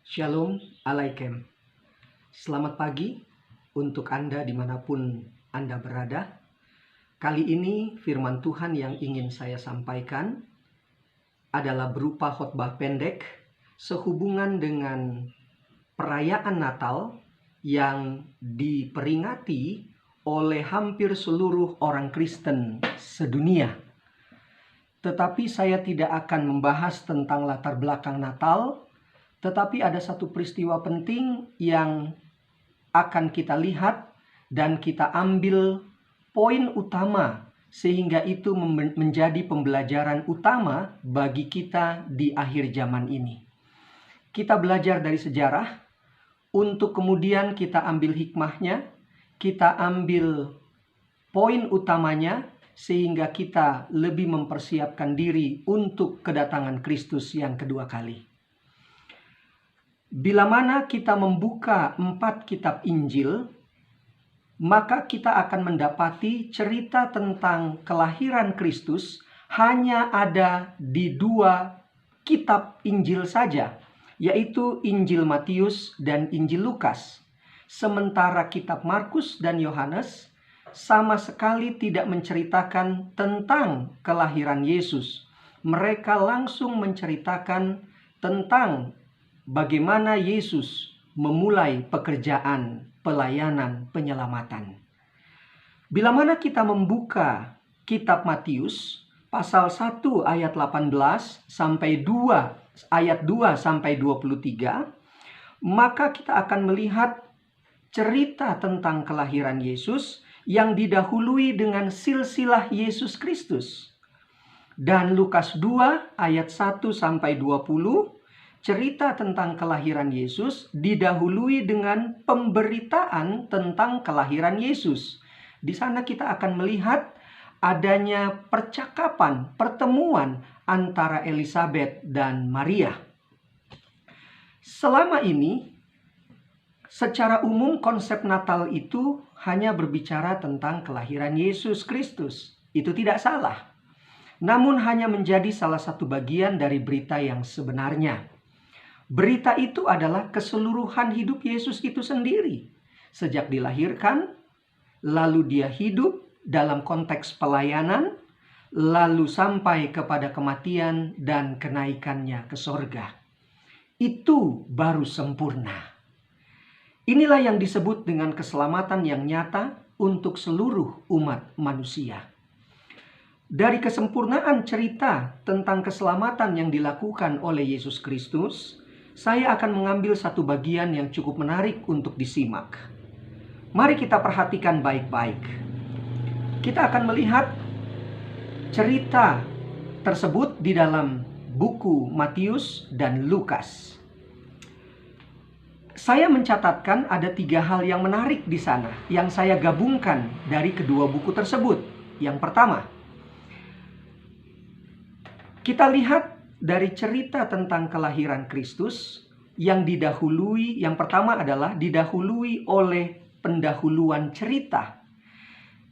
Shalom Alaikum. Selamat pagi untuk Anda dimanapun Anda berada. Kali ini firman Tuhan yang ingin saya sampaikan adalah berupa khotbah pendek sehubungan dengan perayaan Natal yang diperingati oleh hampir seluruh orang Kristen sedunia. Tetapi saya tidak akan membahas tentang latar belakang Natal, tetapi ada satu peristiwa penting yang akan kita lihat dan kita ambil poin utama sehingga itu menjadi pembelajaran utama bagi kita di akhir zaman ini. Kita belajar dari sejarah untuk kemudian kita ambil hikmahnya, kita ambil poin utamanya sehingga kita lebih mempersiapkan diri untuk kedatangan Kristus yang kedua kali. Bila mana kita membuka 4 kitab Injil, maka kita akan mendapati cerita tentang kelahiran Kristus hanya ada di 2 kitab Injil saja, yaitu Injil Matius dan Injil Lukas. Sementara kitab Markus dan Yohanes sama sekali tidak menceritakan tentang kelahiran Yesus. Mereka langsung menceritakan tentang bagaimana Yesus memulai pekerjaan pelayanan penyelamatan. Bila mana kita membuka kitab Matius pasal 1 ayat 18 sampai 2 ayat 2 sampai 23, maka kita akan melihat cerita tentang kelahiran Yesus yang didahului dengan silsilah Yesus Kristus. Dan Lukas 2 ayat 1 sampai 20 cerita tentang kelahiran Yesus didahului dengan pemberitaan tentang kelahiran Yesus. Di sana kita akan melihat adanya percakapan, pertemuan antara Elizabeth dan Maria. Selama ini, secara umum konsep Natal itu hanya berbicara tentang kelahiran Yesus Kristus. Itu tidak salah. Namun hanya menjadi salah satu bagian dari berita yang sebenarnya. Berita itu adalah keseluruhan hidup Yesus itu sendiri. Sejak dilahirkan, lalu dia hidup dalam konteks pelayanan, lalu sampai kepada kematian dan kenaikannya ke sorga. Itu baru sempurna. Inilah yang disebut dengan keselamatan yang nyata untuk seluruh umat manusia. Dari kesempurnaan cerita tentang keselamatan yang dilakukan oleh Yesus Kristus, saya akan mengambil satu bagian yang cukup menarik untuk disimak. Mari kita perhatikan baik-baik. Kita akan melihat cerita tersebut di dalam buku Matius dan Lukas. Saya mencatatkan ada 3 hal yang menarik di sana yang saya gabungkan dari kedua buku tersebut. Yang pertama, kita lihat dari cerita tentang kelahiran Kristus yang didahului, yang pertama adalah didahului oleh pendahuluan cerita.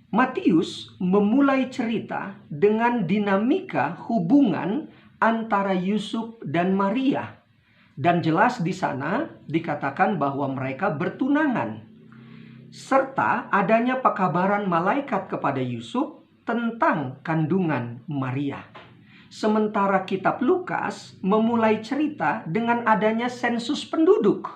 Matius memulai cerita dengan dinamika hubungan antara Yusuf dan Maria. Dan jelas di sana dikatakan bahwa mereka bertunangan. Serta adanya pekabaran malaikat kepada Yusuf tentang kandungan Maria. Sementara kitab Lukas memulai cerita dengan adanya sensus penduduk,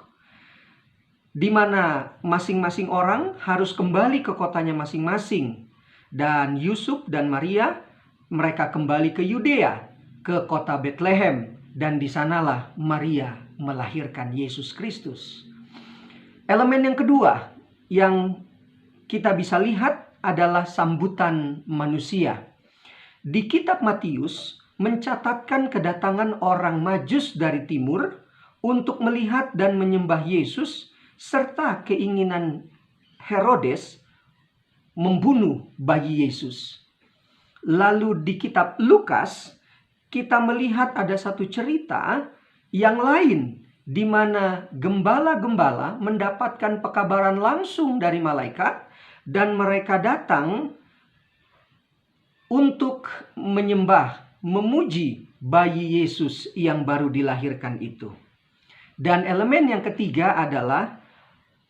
di mana masing-masing orang harus kembali ke kotanya masing-masing. Dan Yusuf dan Maria, mereka kembali ke Yudea, ke kota Bethlehem. Dan di sanalah Maria melahirkan Yesus Kristus. Elemen yang kedua yang kita bisa lihat adalah sambutan manusia. Di kitab Matius mencatatkan kedatangan orang Majus dari timur untuk melihat dan menyembah Yesus, serta keinginan Herodes membunuh bayi Yesus. Lalu di kitab Lukas kita melihat ada satu cerita yang lain, di mana gembala-gembala mendapatkan pekabaran langsung dari malaikat dan mereka datang untuk menyembah, memuji bayi Yesus yang baru dilahirkan itu. Dan elemen yang ketiga adalah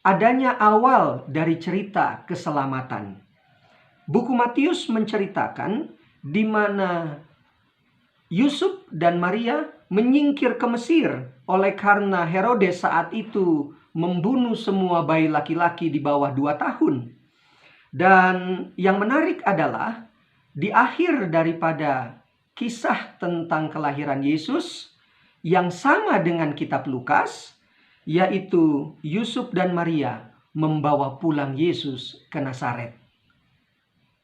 adanya awal dari cerita keselamatan. Buku Matius menceritakan di mana Yusuf dan Maria menyingkir ke Mesir oleh karena Herodes saat itu membunuh semua bayi laki-laki di bawah 2 tahun. Dan yang menarik adalah di akhir daripada kisah tentang kelahiran Yesus yang sama dengan kitab Lukas, yaitu Yusuf dan Maria membawa pulang Yesus ke Nazaret.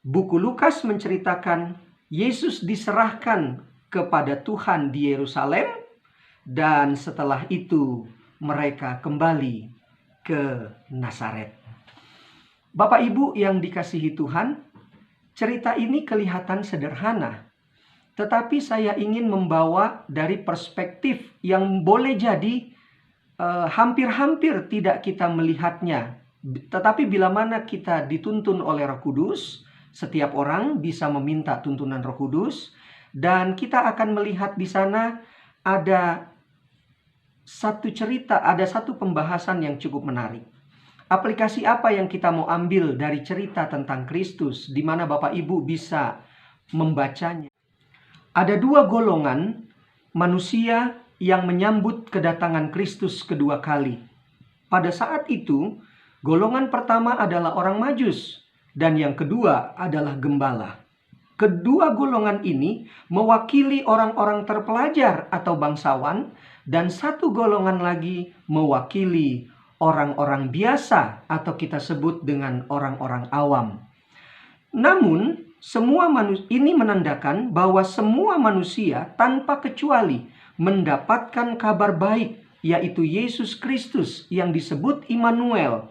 Buku Lukas menceritakan Yesus diserahkan kepada Tuhan di Yerusalem, dan setelah itu mereka kembali ke Nazaret. Bapak Ibu yang dikasihi Tuhan, cerita ini kelihatan sederhana, tetapi saya ingin membawa dari perspektif yang boleh jadi hampir-hampir tidak kita melihatnya. Tetapi bila mana kita dituntun oleh Roh Kudus, setiap orang bisa meminta tuntunan Roh Kudus, dan kita akan melihat di sana ada satu cerita, ada satu pembahasan yang cukup menarik. Aplikasi apa yang kita mau ambil dari cerita tentang Kristus, di mana Bapak Ibu bisa membacanya? Ada 2 golongan manusia yang menyambut kedatangan Kristus kedua kali. Pada saat itu, golongan pertama adalah orang Majus, dan yang kedua adalah gembala. Kedua golongan ini mewakili orang-orang terpelajar atau bangsawan, dan satu golongan lagi mewakili orang-orang biasa atau kita sebut dengan orang-orang awam. Namun, semua manusia ini menandakan bahwa semua manusia tanpa kecuali mendapatkan kabar baik, yaitu Yesus Kristus yang disebut Immanuel,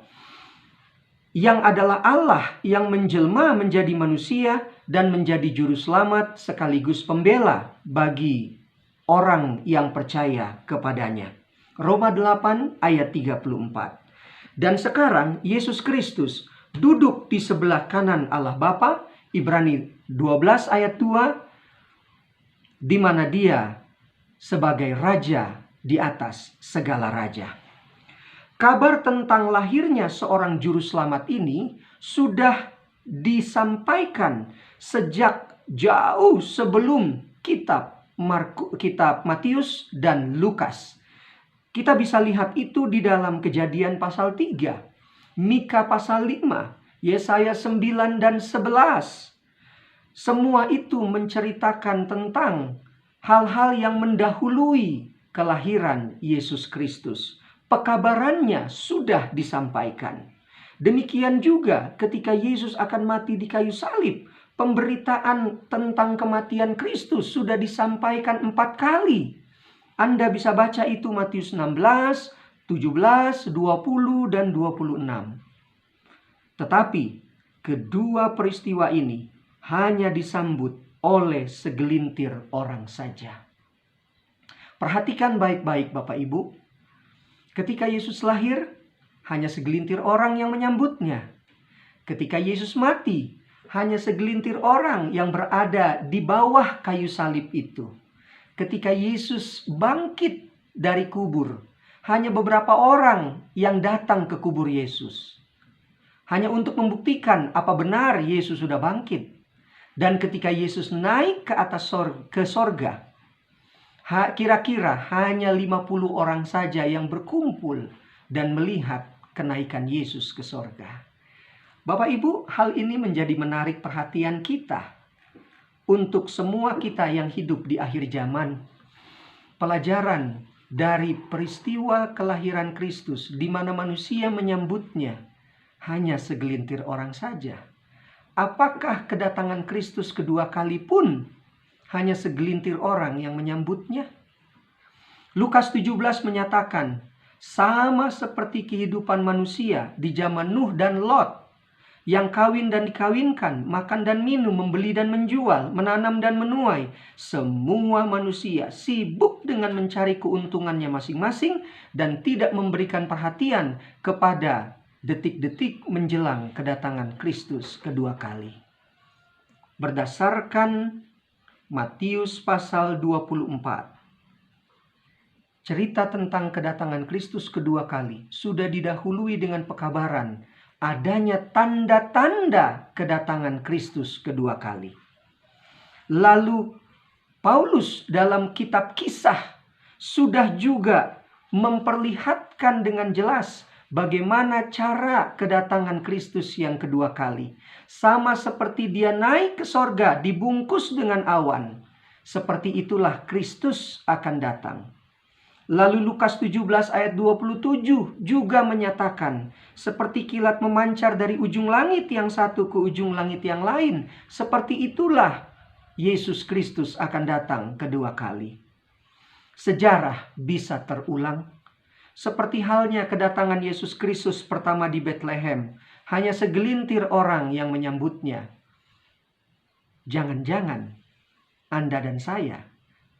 yang adalah Allah yang menjelma menjadi manusia dan menjadi juru selamat sekaligus pembela bagi orang yang percaya kepadanya. Roma 8 ayat 34. Dan sekarang Yesus Kristus duduk di sebelah kanan Allah Bapa, Ibrani 12 ayat 2, di mana dia sebagai raja di atas segala raja. Kabar tentang lahirnya seorang juru selamat ini sudah disampaikan sejak jauh sebelum kitab Matius dan Lukas. Kita bisa lihat itu di dalam Kejadian pasal 3, Mika pasal 5, Yesaya 9 dan 11. Semua itu menceritakan tentang hal-hal yang mendahului kelahiran Yesus Kristus. Pekabarannya sudah disampaikan. Demikian juga ketika Yesus akan mati di kayu salib, pemberitaan tentang kematian Kristus sudah disampaikan 4 kali. Anda bisa baca itu Matius 16, 17, 20, dan 26. Tetapi kedua peristiwa ini hanya disambut oleh segelintir orang saja. Perhatikan baik-baik Bapak Ibu. Ketika Yesus lahir, hanya segelintir orang yang menyambutnya. Ketika Yesus mati, hanya segelintir orang yang berada di bawah kayu salib itu. Ketika Yesus bangkit dari kubur, hanya beberapa orang yang datang ke kubur Yesus. Hanya untuk membuktikan apa benar Yesus sudah bangkit. Dan ketika Yesus naik ke atas ke sorga, kira-kira hanya 50 orang saja yang berkumpul dan melihat kenaikan Yesus ke sorga. Bapak Ibu, hal ini menjadi menarik perhatian kita. Untuk semua kita yang hidup di akhir zaman, pelajaran dari peristiwa kelahiran Kristus di mana manusia menyambutnya hanya segelintir orang saja. Apakah kedatangan Kristus kedua kali pun hanya segelintir orang yang menyambutnya? Lukas 17 menyatakan, sama seperti kehidupan manusia di zaman Nuh dan Lot, yang kawin dan dikawinkan, makan dan minum, membeli dan menjual, menanam dan menuai. Semua manusia sibuk dengan mencari keuntungannya masing-masing dan tidak memberikan perhatian kepada detik-detik menjelang kedatangan Kristus kedua kali. Berdasarkan Matius pasal 24, cerita tentang kedatangan Kristus kedua kali sudah didahului dengan pekabaran adanya tanda-tanda kedatangan Kristus kedua kali. Lalu Paulus dalam kitab Kisah sudah juga memperlihatkan dengan jelas bagaimana cara kedatangan Kristus yang kedua kali. Sama seperti dia naik ke sorga dibungkus dengan awan, seperti itulah Kristus akan datang. Lalu Lukas 17 ayat 27 juga menyatakan, seperti kilat memancar dari ujung langit yang satu ke ujung langit yang lain, seperti itulah Yesus Kristus akan datang kedua kali. Sejarah bisa terulang. Seperti halnya kedatangan Yesus Kristus pertama di Bethlehem, hanya segelintir orang yang menyambutnya. Jangan-jangan Anda dan saya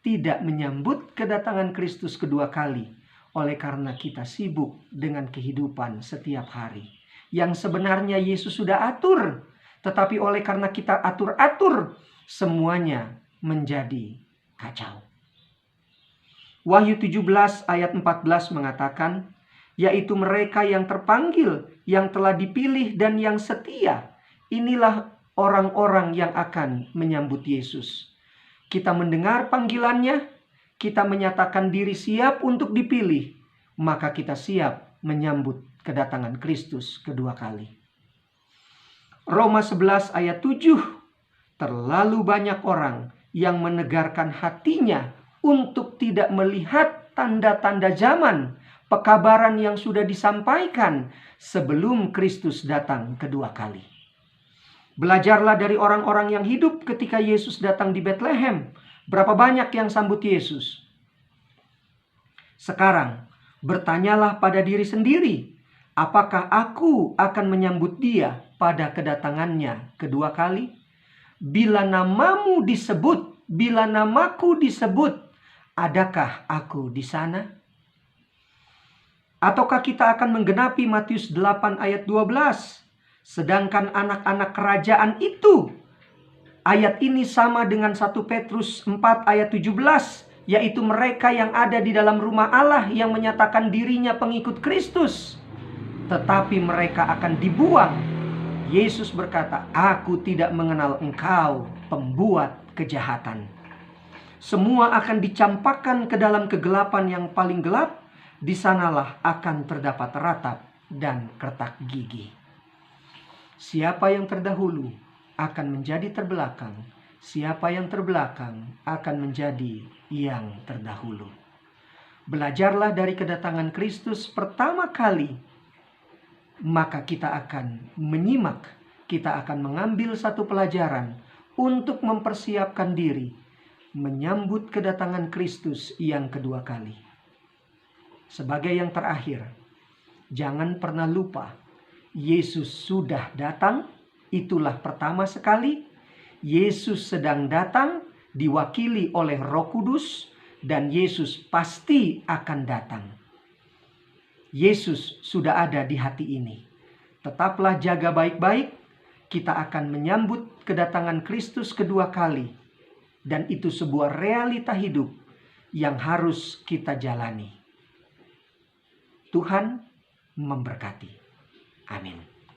tidak menyambut kedatangan Kristus kedua kali oleh karena kita sibuk dengan kehidupan setiap hari. Yang sebenarnya Yesus sudah atur, tetapi oleh karena kita atur-atur, semuanya menjadi kacau. Wahyu 17 ayat 14 mengatakan, yaitu mereka yang terpanggil, yang telah dipilih dan yang setia. Inilah orang-orang yang akan menyambut Yesus. Kita mendengar panggilannya, kita menyatakan diri siap untuk dipilih, maka kita siap menyambut kedatangan Kristus kedua kali. Roma 11 ayat 7, terlalu banyak orang yang menegarkan hatinya untuk tidak melihat tanda-tanda zaman, pekabaran yang sudah disampaikan sebelum Kristus datang kedua kali. Belajarlah dari orang-orang yang hidup ketika Yesus datang di Bethlehem. Berapa banyak yang sambut Yesus? Sekarang, bertanyalah pada diri sendiri, apakah aku akan menyambut dia pada kedatangannya kedua kali? Bila namamu disebut, bila namaku disebut, adakah aku di sana? Ataukah kita akan menggenapi Matius 8 ayat 12? Sedangkan anak-anak kerajaan itu, ayat ini sama dengan 1 Petrus 4 ayat 17, yaitu mereka yang ada di dalam rumah Allah yang menyatakan dirinya pengikut Kristus. Tetapi mereka akan dibuang. Yesus berkata, aku tidak mengenal engkau, pembuat kejahatan. Semua akan dicampakkan ke dalam kegelapan yang paling gelap. Di sanalah akan terdapat ratap dan kertak gigi. Siapa yang terdahulu akan menjadi terbelakang. Siapa yang terbelakang akan menjadi yang terdahulu. Belajarlah dari kedatangan Kristus pertama kali. Maka kita akan menyimak. Kita akan mengambil satu pelajaran untuk mempersiapkan diri menyambut kedatangan Kristus yang kedua kali. Sebagai yang terakhir, jangan pernah lupa, Yesus sudah datang, itulah pertama sekali. Yesus sedang datang, diwakili oleh Roh Kudus, dan Yesus pasti akan datang. Yesus sudah ada di hati ini. Tetaplah jaga baik-baik, kita akan menyambut kedatangan Kristus kedua kali. Dan itu sebuah realita hidup yang harus kita jalani. Tuhan memberkati. Amin.